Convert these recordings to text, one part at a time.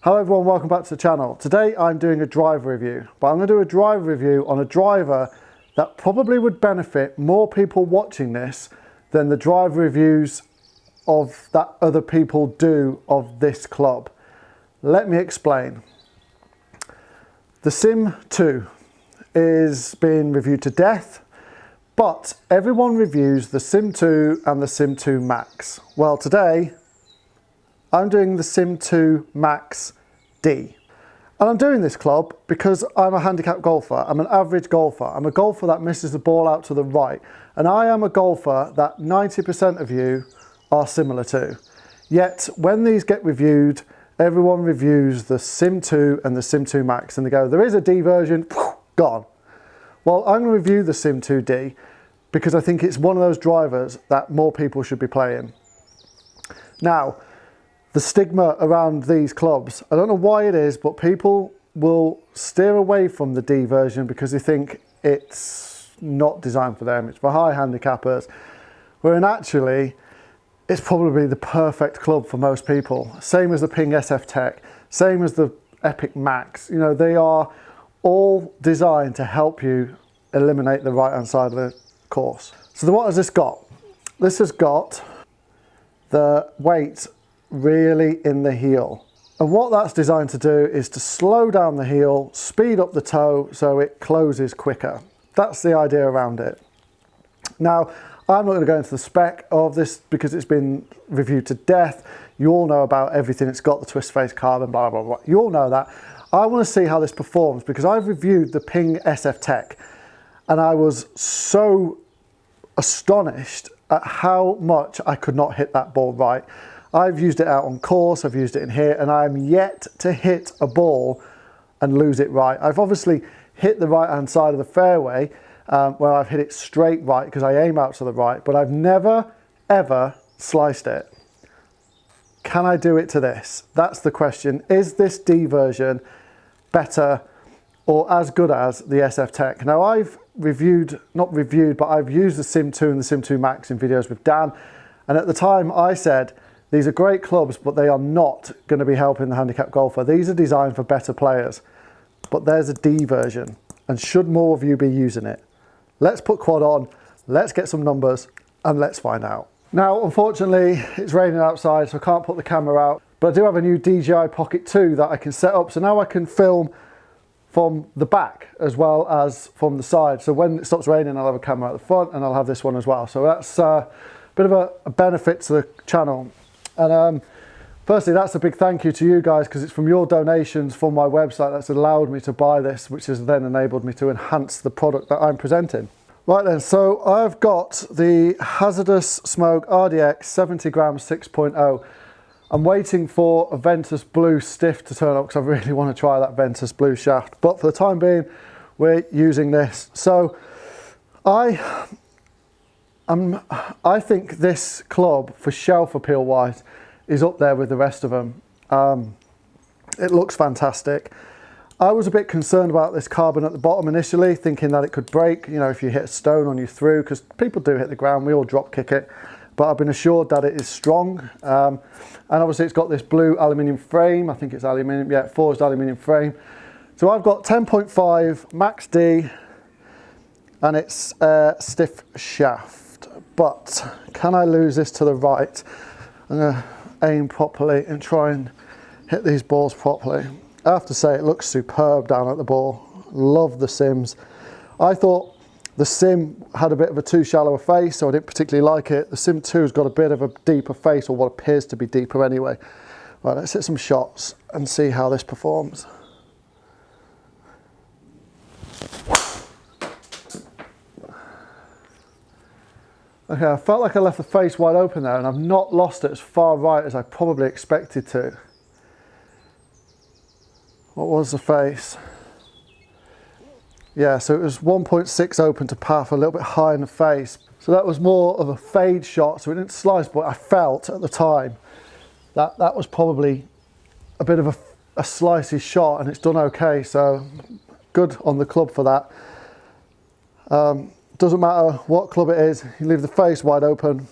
Hello everyone, welcome back to the channel. Today I'm doing a driver review, but I'm going to do a driver review on a driver that probably would benefit more people watching this than the driver reviews that other people do of this club. Let me explain. The Sim2 is being reviewed to death, but everyone reviews the Sim2 and the Sim2 Max. Well, today I'm doing the Sim2 Max D. And I'm doing this club because I'm a handicap golfer. I'm an average golfer. I'm a golfer that misses the ball out to the right. And I am a golfer that 90% of you are similar to. Yet when these get reviewed, everyone reviews the Sim2 and the Sim2 Max and they go, there is a D version, gone. Well, I'm going to review the Sim2 D because I think it's one of those drivers that more people should be playing. Now, the stigma around these clubs, I don't know why it is, but people will steer away from the D version because they think it's not designed for them, it's for high handicappers, when actually it's probably the perfect club for most people. Same as the Ping SF Tech, same as the Epic Max. You know, they are all designed to help you eliminate the right hand side of the course. So what has this got? This has got the weight really in the heel, and what that's designed to do is to slow down the heel, speed up the toe so it closes quicker. That's the idea around it. Now, I'm not going to go into the spec of this because it's been reviewed to death. You all know about everything. It's got the twist face carbon, blah blah blah. You all know that. I want to see how this performs because I've reviewed the Ping SF Tech and I was so astonished at how much I could not hit that ball right. I've used it out on course, I've used it in here, and I'm yet to hit a ball and lose it right. I've obviously hit the right hand side of the fairway where I've hit it straight right because I aim out to the right, but I've never ever sliced it. Can I do it to this? That's the question. Is this D version better or as good as the SF Tech? Now I've not reviewed, but I've used the Sim2 and the Sim2 Max in videos with Dan, and at the time I said, these are great clubs, but they are not going to be helping the handicap golfer. These are designed for better players. But there's a D version, and should more of you be using it? Let's put quad on, let's get some numbers, and let's find out. Now, unfortunately, it's raining outside, so I can't put the camera out, but I do have a new DJI Pocket 2 that I can set up, so now I can film from the back as well as from the side. So when it stops raining, I'll have a camera at the front, and I'll have this one as well. So that's a bit of a benefit to the channel. And firstly, that's a big thank you to you guys because it's from your donations from my website that's allowed me to buy this, which has then enabled me to enhance the product that I'm presenting. Right then, so I've got the Hazardous Smoke RDX 70 grams 6.0. I'm waiting for a Ventus Blue stiff to turn up because I really want to try that Ventus Blue shaft. But for the time being, we're using this. So I think this club, for shelf appeal wise, is up there with the rest of them. It looks fantastic. I was a bit concerned about this carbon at the bottom initially, thinking that it could break, you know, if you hit a stone on you through, because people do hit the ground, we all drop kick it. But I've been assured that it is strong. And obviously it's got this blue aluminium frame. I think it's aluminium, yeah, forged aluminium frame. So I've got 10.5 Max D, and it's a stiff shaft. But can I lose this to the right? I'm going to aim properly and try and hit these balls properly. I have to say it looks superb down at the ball. Love the Sims. I thought the Sim had a bit of a too shallow a face, so I didn't particularly like it. The Sim2's got a bit of a deeper face, or what appears to be deeper anyway. Right, let's hit some shots and see how this performs. Okay, I felt like I left the face wide open there and I've not lost it as far right as I probably expected to. What was the face? Yeah, so it was 1.6 open to path, a little bit high in the face. So that was more of a fade shot, so it didn't slice, but I felt at the time that that was probably a bit of a slicey shot, and it's done okay, so good on the club for that. Doesn't matter what club it is, you leave the face wide open,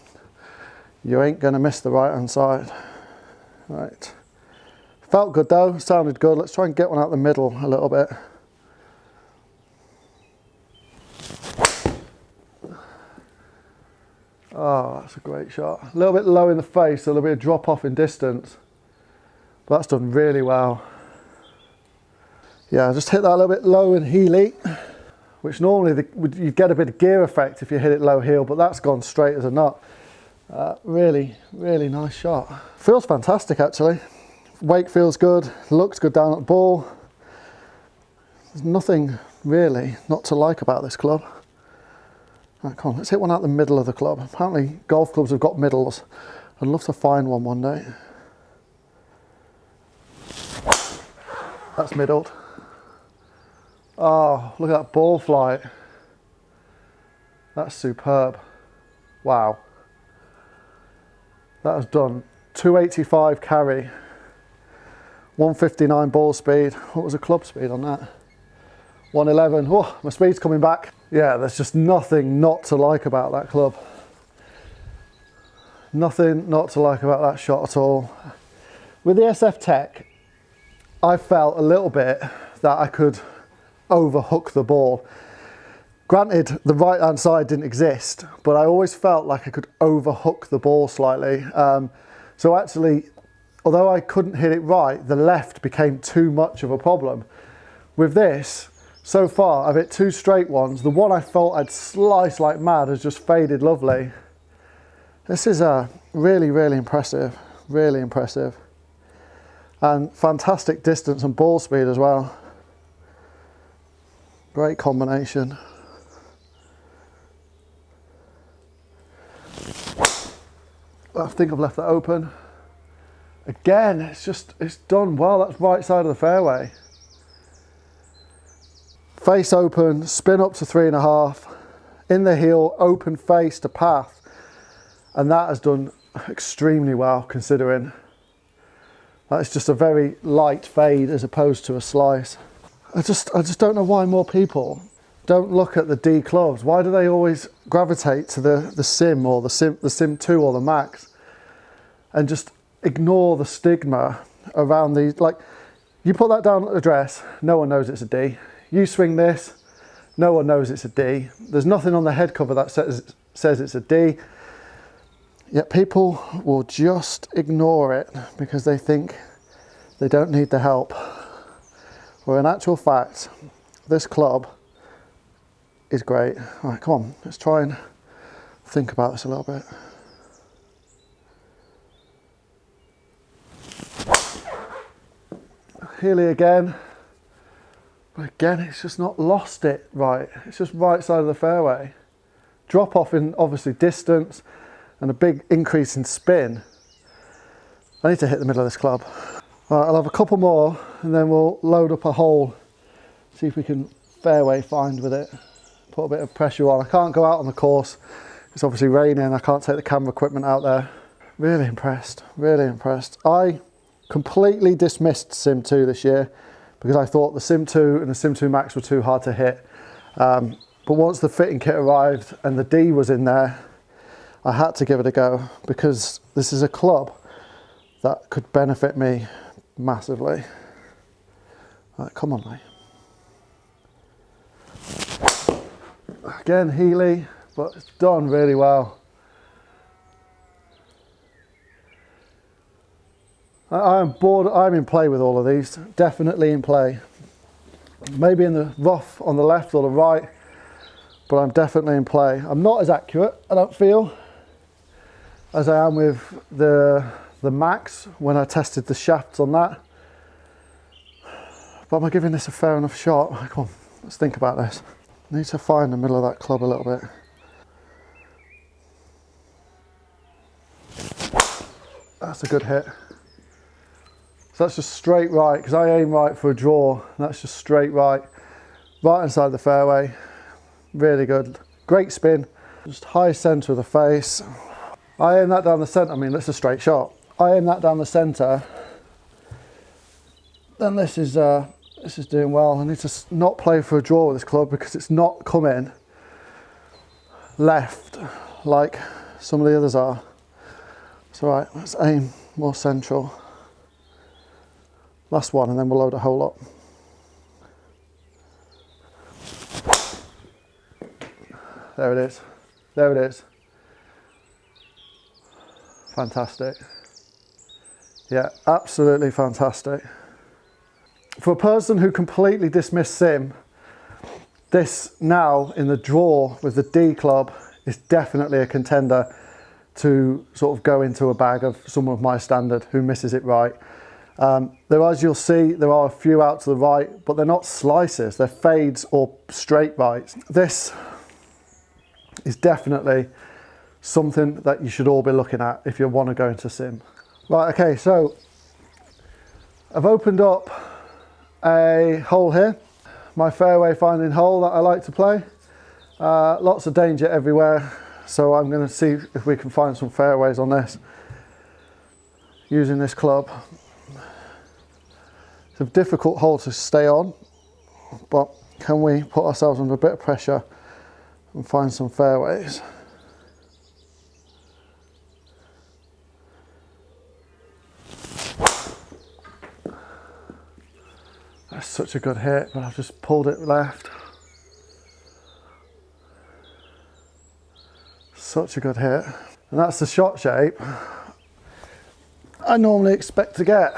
you ain't going to miss the right hand side. Right, Felt good though, sounded good. Let's try and get one out the middle a little bit. Oh, that's a great shot. A little bit low in the face, a little bit of drop off in distance. But that's done really well. Yeah, just hit that a little bit low and heely, which normally you'd get a bit of gear effect if you hit it low heel, but that's gone straight as a nut. Really, really nice shot. Feels fantastic actually. Wake feels good, looks good down at the ball. There's nothing really not to like about this club. Right, come on, let's hit one out the middle of the club. Apparently golf clubs have got middles. I'd love to find one day. That's middled. Oh, look at that ball flight. That's superb. Wow. That has done 285 carry. 159 ball speed. What was the club speed on that? 111. Oh, my speed's coming back. Yeah, there's just nothing not to like about that club. Nothing not to like about that shot at all. With the SF Tech, I felt a little bit that I could overhook the ball. Granted, the right hand side didn't exist, but I always felt like I could overhook the ball slightly. So actually, although I couldn't hit it right, the left became too much of a problem. With this, so far I've hit 2 straight ones. The one I felt I'd slice like mad has just faded lovely. This is really, really impressive, really impressive. And fantastic distance and ball speed as well. Great combination. I think I've left that open. Again, it's done well. That's right side of the fairway. Face open, spin up to 3.5. In the heel, open face to path. And that has done extremely well considering. That's just a very light fade as opposed to a slice. I just don't know why more people don't look at the D clubs. Why do they always gravitate to the Sim or the Sim2 or the Max and just ignore the stigma around these? Like, you put that down at the dress, no one knows it's a D. You swing this, no one knows it's a D. There's nothing on the head cover that says it's a D. Yet people will just ignore it because they think they don't need the help. Where in actual fact, this club is great. All right, come on, let's try and think about this a little bit. Healy again. But again, it's just not lost it right. It's just right side of the fairway. Drop off in obviously distance and a big increase in spin. I need to hit the middle of this club. Right, I'll have a couple more and then we'll load up a hole. See if we can fairway find with it. Put a bit of pressure on. I can't go out on the course. It's obviously raining. I can't take the camera equipment out there. Really impressed, really impressed. I completely dismissed Sim2 this year because I thought the Sim2 and the Sim2 Max were too hard to hit. But once the fitting kit arrived and the D was in there, I had to give it a go because this is a club that could benefit me massively. Right, come on, mate. Again, Healy, but it's done really well. I'm bored, I'm in play with all of these, definitely in play. Maybe in the rough on the left or the right, but I'm definitely in play. I'm not as accurate, I don't feel, as I am with the Max when I tested the shafts on that. But am I giving this a fair enough shot? Come on, let's think about this. I need to find the middle of that club a little bit. That's a good hit. So that's just straight right, because I aim right for a draw. That's just straight right. Right hand side of the fairway. Really good. Great spin. Just high centre of the face. I aim that down the centre. I mean, that's a straight shot. I aim that down the centre. Then this is doing well. I need to not play for a draw with this club because it's not coming left like some of the others are. It's all right, let's aim more central. Last one, and then we'll load a hole up. There it is. There it is. Fantastic. Yeah, absolutely fantastic. For a person who completely dismissed sim, this now in the drawer with the D club is definitely a contender to sort of go into a bag of someone of my standard who misses it right. As you'll see, there are a few out to the right, but they're not slices, they're fades or straight rights. This is definitely something that you should all be looking at if you want to go into sim. Right, okay, so I've opened up a hole here, my fairway finding hole that I like to play. Lots of danger everywhere, so I'm going to see if we can find some fairways on this using this club. It's a difficult hole to stay on, but can we put ourselves under a bit of pressure and find some fairways? That's such a good hit, but I've just pulled it left. Such a good hit. And that's the shot shape I normally expect to get,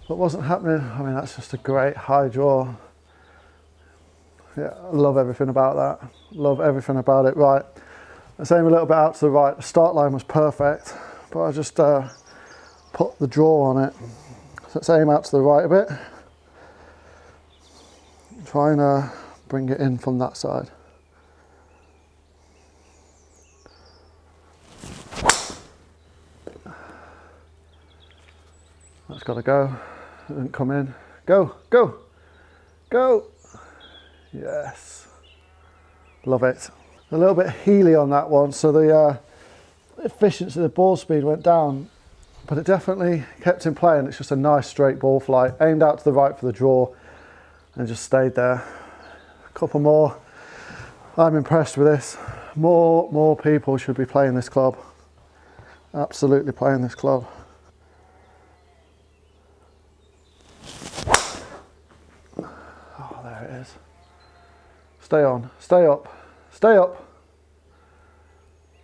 but wasn't happening. I mean, that's just a great high draw. Yeah, I love everything about that. Love everything about it. Right, let's aim a little bit out to the right. The start line was perfect, but I just put the draw on it. So let's aim out to the right a bit. Try and bring it in from that side. That's got to go. It didn't come in. Go, go, go. Yes. Love it. A little bit heely on that one, so the efficiency of the ball speed went down, but it definitely kept in play, and it's just a nice straight ball flight. Aimed out to the right for the draw and just stayed there. A couple more. I'm impressed with this. More people should be playing this club. Absolutely playing this club. Oh, there it is. Stay on, stay up, stay up.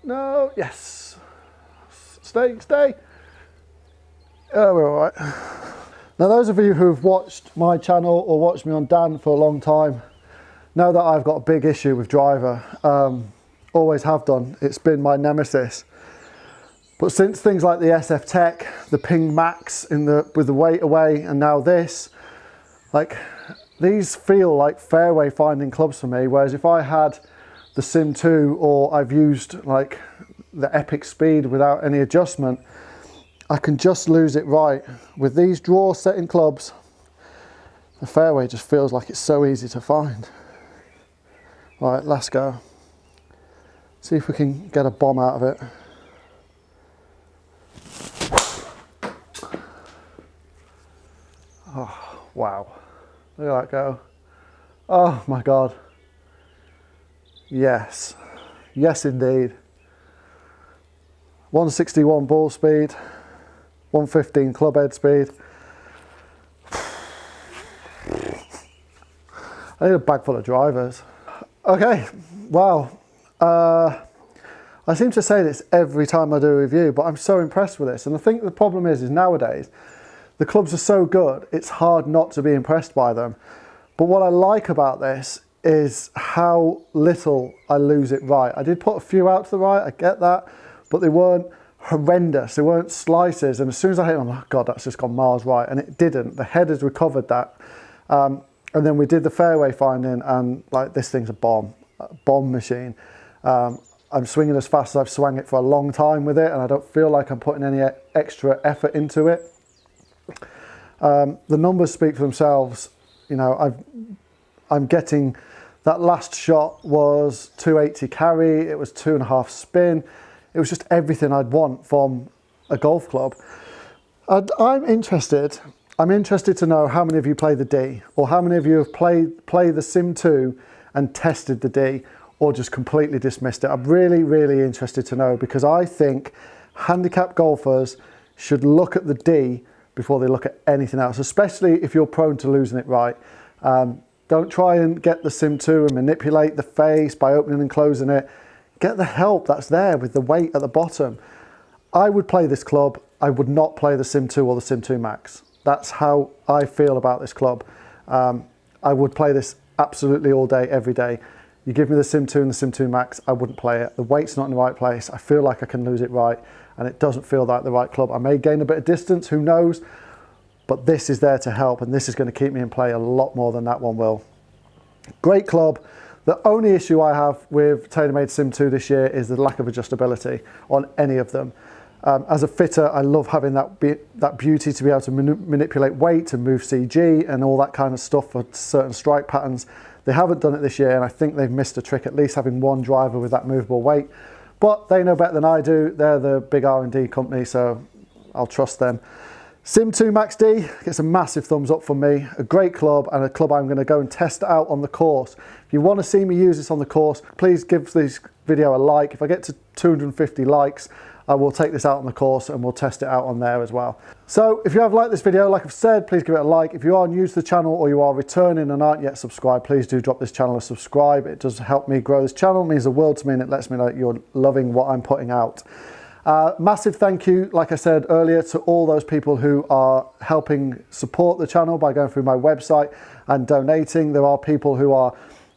No, yes. Stay, stay. Oh, we're all right. Now, those of you who've watched my channel or watched me on Dan for a long time know that I've got a big issue with driver. Always have done. It's been my nemesis. But since things like the SF Tech, the Ping Max with the weight away, and now this, like, these feel like fairway finding clubs for me. Whereas if I had the Sim2 or I've used like the Epic Speed without any adjustment, I can just lose it right. With these draw setting clubs, the fairway just feels like it's so easy to find. All right, let's go. See if we can get a bomb out of it. Oh, wow. Look at that go. Oh my God. Yes. Yes, indeed. 161 ball speed, 115 club head speed. I need a bag full of drivers. Okay, wow. I seem to say this every time I do a review, but I'm so impressed with this. And I think the problem is nowadays, the clubs are so good, it's hard not to be impressed by them. But what I like about this is how little I lose it right. I did put a few out to the right, I get that, but they weren't horrendous, they weren't slices. And as soon as I hit them, I'm like, God, that's just gone miles right. And it didn't. The head has recovered that. And then we did the fairway finding, and like, this thing's a bomb machine. I'm swinging as fast as I've swung it for a long time with it, and I don't feel like I'm putting any extra effort into it. The numbers speak for themselves. You know, I'm getting, that last shot was 280 carry, it was 2.5 spin. It was just everything I'd want from a golf club. I'm interested to know how many of you play the D, or how many of you have played the Sim2 and tested the D, or just completely dismissed it. I'm really, really interested to know, because I think handicap golfers should look at the D before they look at anything else, especially if you're prone to losing it right. Don't try and get the Sim2 and manipulate the face by opening and closing it. Get the help that's there with the weight at the bottom. I would play this club. I would not play the Sim2 or the Sim2 Max. That's how I feel about this club. I would play this absolutely all day, every day. You give me the Sim2 and the Sim2 Max, I wouldn't play it. The weight's not in the right place. I feel like I can lose it right, and it doesn't feel like the right club. I may gain a bit of distance, who knows? But this is there to help, and this is going to keep me in play a lot more than that one will. Great club. The only issue I have with TAYLORMADE Sim2 this year is the lack of adjustability on any of them. As a fitter, I love having that beauty to be able to manipulate weight and move CG and all that kind of stuff for certain strike patterns. They haven't done it this year, and I think they've missed a trick, at least having one driver with that movable weight. But they know better than I do. They're the big R&D company, so I'll trust them. Sim2 Max D gets a massive thumbs up from me. A great club, and a club I'm going to go and test out on the course. If you want to see me use this on the course, please give this video a like. If I get to 250 likes, I will take this out on the course and we'll test it out on there as well. So if you have liked this video, like I've said, please give it a like. If you are new to the channel or you are returning and aren't yet subscribed, please do drop this channel a subscribe. It does help me grow this channel. It means the world to me, and it lets me know that you're loving what I'm putting out. Massive thank you, like I said earlier, to all those people who are helping support the channel by going through my website and donating. There are people who are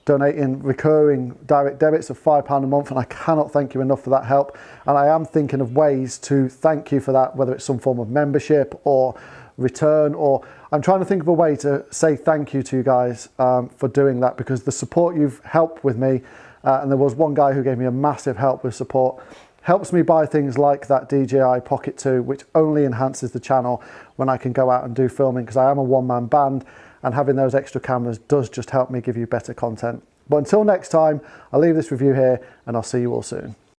donating recurring direct debits of £5 a month, and I cannot thank you enough for that help. And I am thinking of ways to thank you for that, whether it's some form of membership or return, or I'm trying to think of a way to say thank you to you guys for doing that, because the support you've helped with me, and there was one guy who gave me a massive help with support, helps me buy things like that DJI Pocket 2, which only enhances the channel when I can go out and do filming, because I am a one-man band, and having those extra cameras does just help me give you better content. But until next time, I'll leave this review here, and I'll see you all soon.